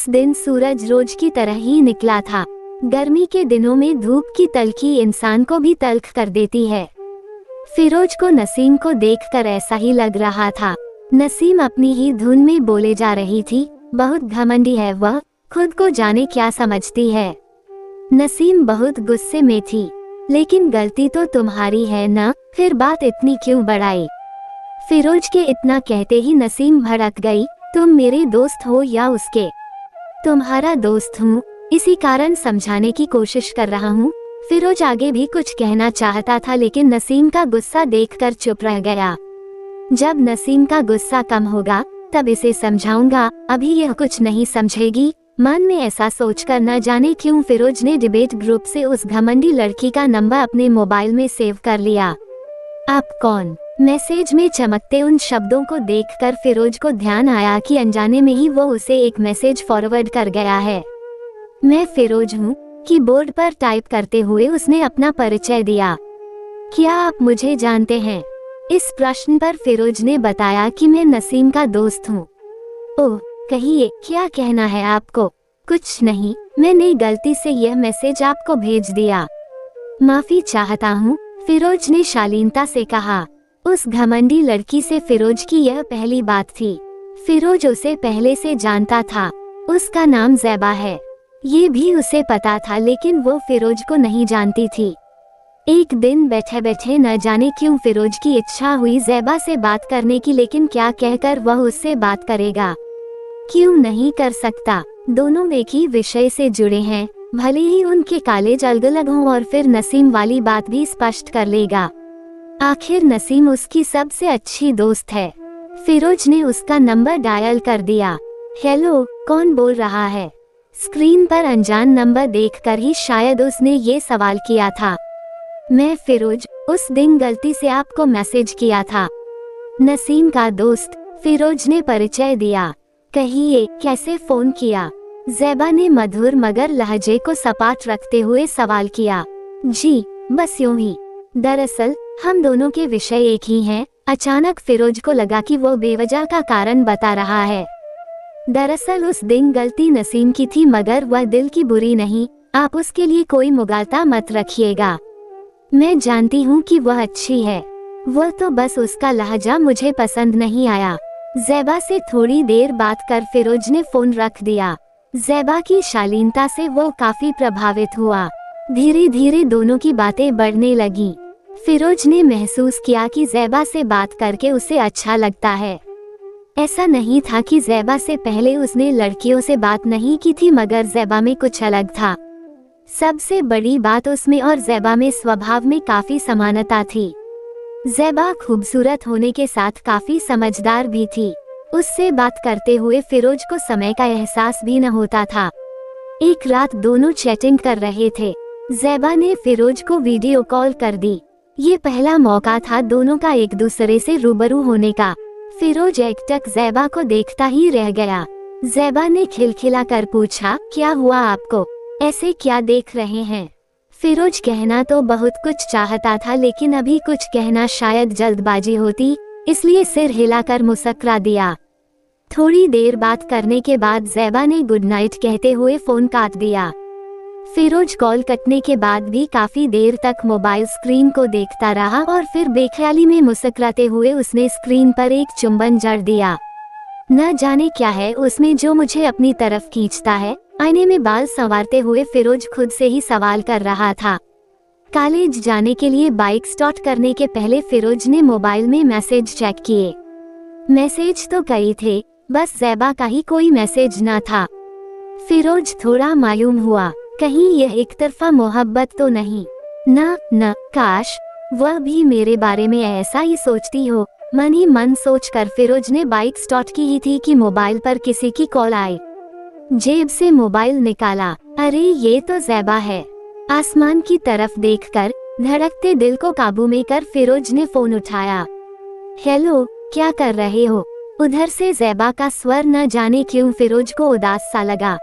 उस दिन सूरज रोज की तरह ही निकला था। गर्मी के दिनों में धूप की तल्खी इंसान को भी तल्ख कर देती है। फिरोज को नसीम को देखकर ऐसा ही लग रहा था। नसीम अपनी ही धुन में बोले जा रही थी, बहुत घमंडी है वह, खुद को जाने क्या समझती है। नसीम बहुत गुस्से में थी। लेकिन गलती तो तुम्हारी है ना, फिर बात इतनी क्यों बढ़ाई। फिरोज के इतना कहते ही नसीम भड़क गई, तुम मेरे दोस्त हो या उसके? तुम्हारा दोस्त हूँ, इसी कारण समझाने की कोशिश कर रहा हूँ। फिरोज आगे भी कुछ कहना चाहता था लेकिन नसीम का गुस्सा देखकर चुप रह गया। जब नसीम का गुस्सा कम होगा तब इसे समझाऊंगा, अभी यह कुछ नहीं समझेगी। मन में ऐसा सोचकर न जाने क्यों फिरोज ने डिबेट ग्रुप से उस घमंडी लड़की का नंबर अपने मोबाइल में सेव कर लिया। आप कौन? मैसेज में चमकते उन शब्दों को देखकर फिरोज को ध्यान आया कि अनजाने में ही वो उसे एक मैसेज फॉरवर्ड कर गया है। मैं फिरोज हूँ, कीबोर्ड पर टाइप करते हुए उसने अपना परिचय दिया। क्या आप मुझे जानते हैं? इस प्रश्न पर फिरोज ने बताया कि मैं नसीम का दोस्त हूँ। ओह, कहिए क्या कहना है आपको? कुछ नहीं, मैंने गलती से यह मैसेज आपको भेज दिया। माफी चाहता हूँ, फिरोज ने शालीनता से कहा। उस घमंडी लड़की से फिरोज की यह पहली बात थी। फिरोज उसे पहले से जानता था, उसका नाम ज़ैबा है। ये भी उसे पता था लेकिन वो फिरोज को नहीं जानती थी। एक दिन बैठे बैठे न जाने क्यों फिरोज की इच्छा हुई ज़ैबा से बात करने की, लेकिन क्या कहकर वह उससे बात करेगा? क्यों नहीं कर सकता? दोनों एक ही विषय से जुड़े हैं, भले ही उनके कॉलेज अलग अलग हों। और फिर नसीम वाली बात भी स्पष्ट कर लेगा। आखिर नसीम उसकी सबसे अच्छी दोस्त है। फिरोज ने उसका नंबर डायल कर दिया। हेलो, कौन बोल रहा है? स्क्रीन पर अनजान नंबर देखकर ही शायद उसने ये सवाल किया था। मैं फिरोज, उस दिन गलती से आपको मैसेज किया था। नसीम का दोस्त, फिरोज ने परिचय दिया। कहिए कैसे फोन किया? ज़ैबा ने मधुर मगर लहजे को सपाट रखते हुए सवाल किया। जी, बस यूं ही। दरअसल हम दोनों के विषय एक ही हैं। अचानक फिरोज को लगा कि वो बेवजह का कारण बता रहा है। दरअसल उस दिन गलती नसीम की थी मगर वह दिल की बुरी नहीं, आप उसके लिए कोई मुगालता मत रखिएगा। मैं जानती हूँ कि वह अच्छी है, वह तो बस उसका लहजा मुझे पसंद नहीं आया। ज़ैबा से थोड़ी देर बात कर फिरोज ने फोन रख दिया। ज़ैबा की शालीनता से वो काफी प्रभावित हुआ। धीरे धीरे दोनों की बातें बढ़ने लगी। फिरोज ने महसूस किया कि ज़ैबा से बात करके उसे अच्छा लगता है। ऐसा नहीं था कि ज़ैबा से पहले उसने लड़कियों से बात नहीं की थी, मगर ज़ैबा में कुछ अलग था। सबसे बड़ी बात उसमें और ज़ैबा में स्वभाव में काफी समानता थी। ज़ैबा खूबसूरत होने के साथ काफी समझदार भी थी। उससे बात करते हुए फिरोज को समय का एहसास भी न होता था। एक रात दोनों चैटिंग कर रहे थे। ज़ैबा ने फिरोज को वीडियो कॉल कर दी। ये पहला मौका था दोनों का एक दूसरे से रूबरू होने का। फिरोज एकटक ज़ैबा को देखता ही रह गया। ज़ैबा ने खिलखिला कर पूछा, क्या हुआ आपको? ऐसे क्या देख रहे हैं? फिरोज कहना तो बहुत कुछ चाहता था लेकिन अभी कुछ कहना शायद जल्दबाजी होती, इसलिए सिर हिलाकर मुस्कुरा दिया। थोड़ी देर बात करने के बाद ज़ैबा ने गुड नाइट कहते हुए फोन काट दिया। फिरोज कॉल कटने के बाद भी काफी देर तक मोबाइल स्क्रीन को देखता रहा और फिर बेख्याली में मुस्कुराते हुए उसने स्क्रीन पर एक चुंबन जड़ दिया। न जाने क्या है उसमें जो मुझे अपनी तरफ खींचता है। आईने में बाल संवारते हुए फिरोज खुद से ही सवाल कर रहा था। कॉलेज जाने के लिए बाइक स्टार्ट करने के पहले फिरोज ने मोबाइल में मैसेज चेक किए। मैसेज तो कई थे, बस ज़ैबा का ही कोई मैसेज ना था। फिरोज थोड़ा मायूम हुआ, कहीं यह एक तरफा मोहब्बत तो नहीं? न, काश वह भी मेरे बारे में ऐसा ही सोचती हो। मन ही मन सोचकर फिरोज ने बाइक स्टार्ट की ही थी कि मोबाइल पर किसी की कॉल आई। जेब से मोबाइल निकाला, अरे ये तो ज़ैबा है। आसमान की तरफ देखकर धड़कते दिल को काबू में कर फिरोज ने फोन उठाया। हेलो, क्या कर रहे हो? उधर से ज़ैबा का स्वर न जाने क्यों फिरोज को उदास सा लगा।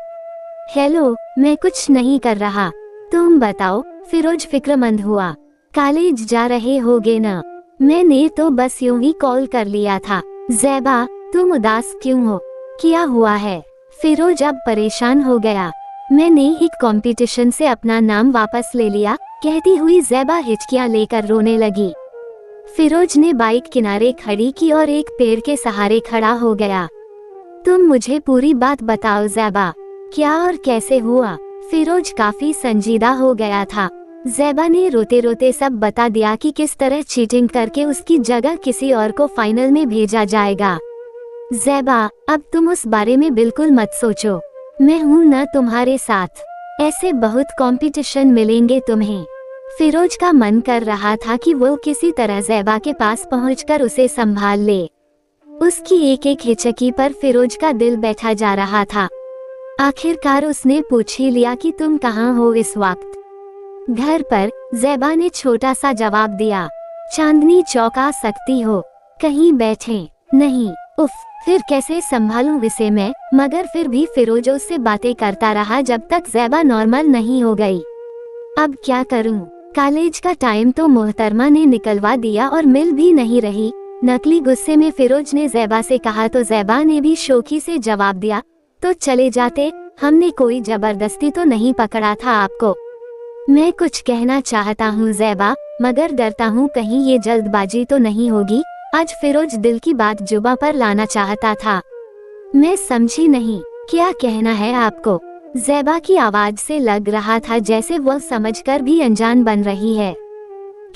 हेलो, मैं कुछ नहीं कर रहा, तुम बताओ? फिरोज फिक्रमंद हुआ। कॉलेज जा रहे होगे ना? मैंने तो बस यूं ही कॉल कर लिया था। ज़ैबा, तुम उदास क्यों हो? क्या हुआ है? फिरोज अब परेशान हो गया। मैंने एक कंपटीशन से अपना नाम वापस ले लिया, कहती हुई ज़ैबा हिचकियां लेकर रोने लगी। फिरोज ने बाइक किनारे खड़ी की और एक पेड़ के सहारे खड़ा हो गया। तुम मुझे पूरी बात बताओ ज़ैबा, क्या और कैसे हुआ? फिरोज काफी संजीदा हो गया था। ज़ैबा ने रोते रोते सब बता दिया कि किस तरह चीटिंग करके उसकी जगह किसी और को फाइनल में भेजा जाएगा। ज़ैबा, अब तुम उस बारे में बिल्कुल मत सोचो, मैं हूं ना तुम्हारे साथ। ऐसे बहुत कंपटीशन मिलेंगे तुम्हें। फिरोज का मन कर रहा था कि वो किसी तरह ज़ैबा के पास पहुंचकर उसे संभाल ले। उसकी एक एक हिचकी पर फिरोज का दिल बैठा जा रहा था। आखिरकार उसने पूछ ही लिया कि तुम कहाँ हो इस वक्त? घर पर, ज़ैबा ने छोटा सा जवाब दिया। चांदनी चौक आ सकती हो, कहीं बैठे? नहीं। उफ, फिर कैसे संभालूं इसे मैं? मगर फिर भी फिरोज उससे बातें करता रहा जब तक ज़ैबा नॉर्मल नहीं हो गई। अब क्या करूं? कॉलेज का टाइम तो मोहतरमा ने निकलवा दिया और मिल भी नहीं रही। नकली गुस्से में फिरोज ने ज़ैबा से कहा तो ज़ैबा ने भी शौकी से जवाब दिया, तो चले जाते, हमने कोई जबरदस्ती तो नहीं पकड़ा था आपको। मैं कुछ कहना चाहता हूँ ज़ैबा, मगर डरता हूँ कहीं ये जल्दबाजी तो नहीं होगी। आज फिरोज दिल की बात जुबां पर लाना चाहता था। मैं समझी नहीं, क्या कहना है आपको? ज़ैबा की आवाज से लग रहा था जैसे वो समझकर भी अनजान बन रही है।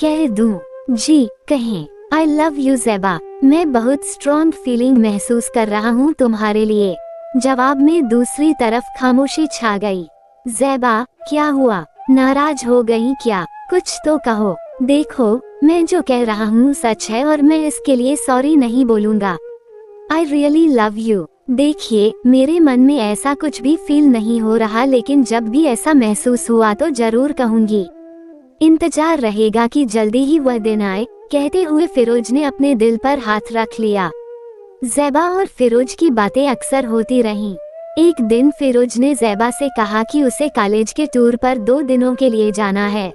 कह दूं? जी, कहें। आई लव यू ज़ैबा, मैं बहुत स्ट्रॉन्ग फीलिंग महसूस कर रहा हूँ तुम्हारे लिए। जवाब में दूसरी तरफ खामोशी छा गई। ज़ैबा, क्या हुआ? नाराज हो गई क्या? कुछ तो कहो। देखो, मैं जो कह रहा हूँ सच है और मैं इसके लिए सॉरी नहीं बोलूँगा। I really love you. देखिए, मेरे मन में ऐसा कुछ भी फील नहीं हो रहा, लेकिन जब भी ऐसा महसूस हुआ तो जरूर कहूँगी। इंतजार रहेगा कि जल्दी ही वह दिन आए। कहते हुए फिरोज ने अपने दिल पर हाथ रख लिया। ज़ैबा और फिरोज की बातें अक्सर होती रहीं। एक दिन फिरोज ने ज़ैबा से कहा कि उसे कॉलेज के टूर पर 2 दिनों के लिए जाना है।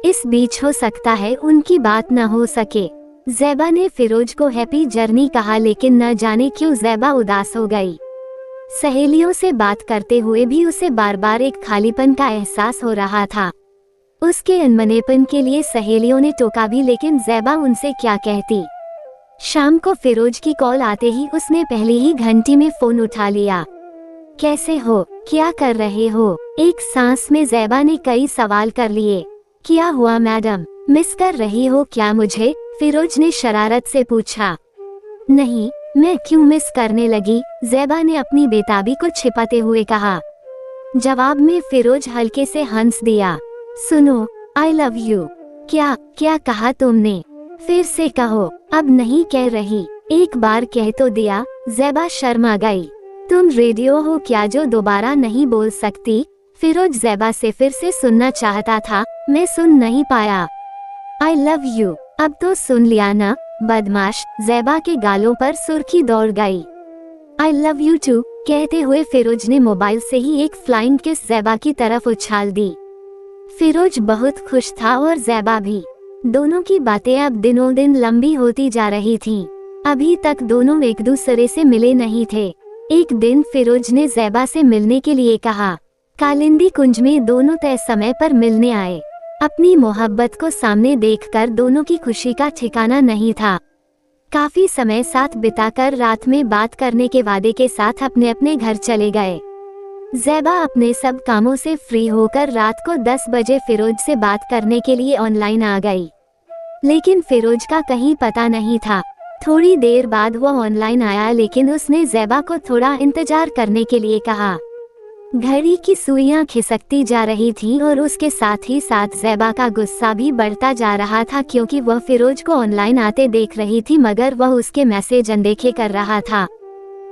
इस बीच हो सकता है उनकी बात न हो सके। ज़ैबा ने फिरोज को हैप्पी जर्नी कहा, लेकिन न जाने क्यों ज़ैबा उदास हो गई। सहेलियों से बात करते हुए भी उसे बार बार एक खालीपन का एहसास हो रहा था। उसके अनमनेपन के लिए सहेलियों ने टोका भी, लेकिन ज़ैबा उनसे क्या कहती। शाम को फिरोज की कॉल आते ही उसने पहली ही घंटी में फोन उठा लिया। कैसे हो? क्या कर रहे हो? एक सांस में ज़ैबा ने कई सवाल कर लिए। क्या हुआ मैडम, मिस कर रही हो क्या मुझे? फिरोज ने शरारत से पूछा। नहीं, मैं क्यों मिस करने लगी? ज़ैबा ने अपनी बेताबी को छिपाते हुए कहा। जवाब में फिरोज हल्के से हंस दिया। सुनो, आई लव यू। क्या क्या कहा तुमने? फिर से कहो। अब नहीं कह रही, एक बार कह तो दिया। ज़ैबा शर्मा गई। तुम रेडियो हो क्या जो दोबारा नहीं बोल सकती? फिरोज ज़ैबा से फिर से सुनना चाहता था, मैं सुन नहीं पाया। आई लव यू, अब तो सुन लिया ना, बदमाश। ज़ैबा के गालों पर सुर्खी दौड़ गई। आई लव यू टू, कहते हुए फिरोज ने मोबाइल से ही एक फ्लाइंग किस ज़ैबा की तरफ उछाल दी। फिरोज बहुत खुश था और ज़ैबा भी। दोनों की बातें अब दिनों दिन लंबी होती जा रही थीं। अभी तक दोनों एक दूसरे से मिले नहीं थे। एक दिन फिरोज ने ज़ैबा से मिलने के लिए कहा। कालिंदी कुंज में दोनों तय समय पर मिलने आए। अपनी मोहब्बत को सामने देखकर दोनों की खुशी का ठिकाना नहीं था। काफी समय साथ बिताकर रात में बात करने के वादे के साथ अपने अपने घर चले गए। ज़ैबा अपने सब कामों से फ्री होकर रात को 10 बजे फिरोज से बात करने के लिए ऑनलाइन आ गई, लेकिन फिरोज का कहीं पता नहीं था। थोड़ी देर बाद वो ऑनलाइन आया, लेकिन उसने ज़ैबा को थोड़ा इंतजार करने के लिए कहा। घड़ी की सुइयां खिसकती जा रही थीं और उसके साथ ही साथ ज़ैबा का गुस्सा भी बढ़ता जा रहा था, क्योंकि वह फिरोज को ऑनलाइन आते देख रही थी मगर वह उसके मैसेज अनदेखे कर रहा था।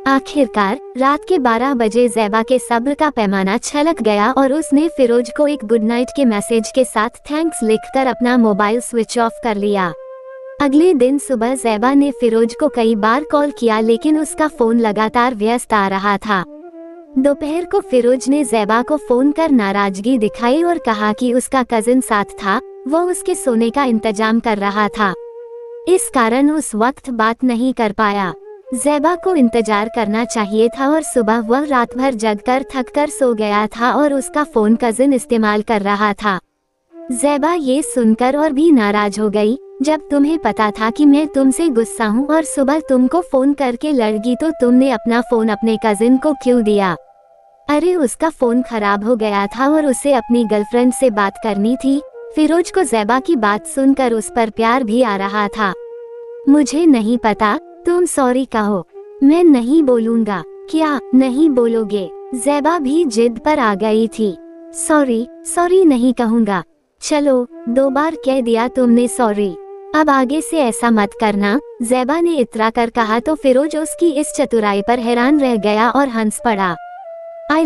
आखिरकार रात के 12 बजे ज़ैबा के सब्र का पैमाना छलक गया और उसने फिरोज को एक गुड नाइट के मैसेज के साथ थैंक्स लिखकर अपना मोबाइल स्विच ऑफ कर लिया। अगले दिन सुबह ज़ैबा ने फिरोज को कई बार कॉल किया, लेकिन उसका फोन लगातार व्यस्त आ रहा था। दोपहर को फिरोज ने ज़ैबा को फोन कर नाराजगी दिखाई और कहा कि उसका कजिन साथ था, वो उसके सोने का इंतजाम कर रहा था, इस कारण उस वक्त बात नहीं कर पाया। ज़ैबा को इंतजार करना चाहिए था और सुबह वह रात भर जगकर थककर सो गया था और उसका फ़ोन कजिन इस्तेमाल कर रहा था। ज़ैबा ये सुनकर और भी नाराज हो गई, जब तुम्हें पता था कि मैं तुमसे गुस्सा हूँ और सुबह तुमको फ़ोन करके लड़गी तो तुमने अपना फ़ोन अपने कजिन को क्यों दिया? अरे उसका फ़ोन खराब हो गया था और उसे अपनी गर्लफ्रेंड से बात करनी थी। फिरोज को ज़ैबा की बात सुनकर उस पर प्यार भी आ रहा था। मुझे नहीं पता, तुम सॉरी कहो। मैं नहीं बोलूँगा। क्या नहीं बोलोगे? ज़ैबा भी जिद पर आ गई थी। सॉरी नहीं कहूँगा। चलो 2 बार कह दिया तुमने सॉरी, अब आगे से ऐसा मत करना, ज़ैबा ने इतरा कर कहा तो फिरोज उसकी इस चतुराई पर हैरान रह गया और हंस पड़ा। आई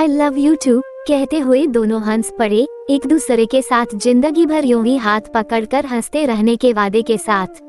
लव यू टू कहते हुए दोनों हंस पड़े, एक दूसरे के साथ जिंदगी भर यूं ही हाथ पकड़कर हंसते रहने के वादे के साथ।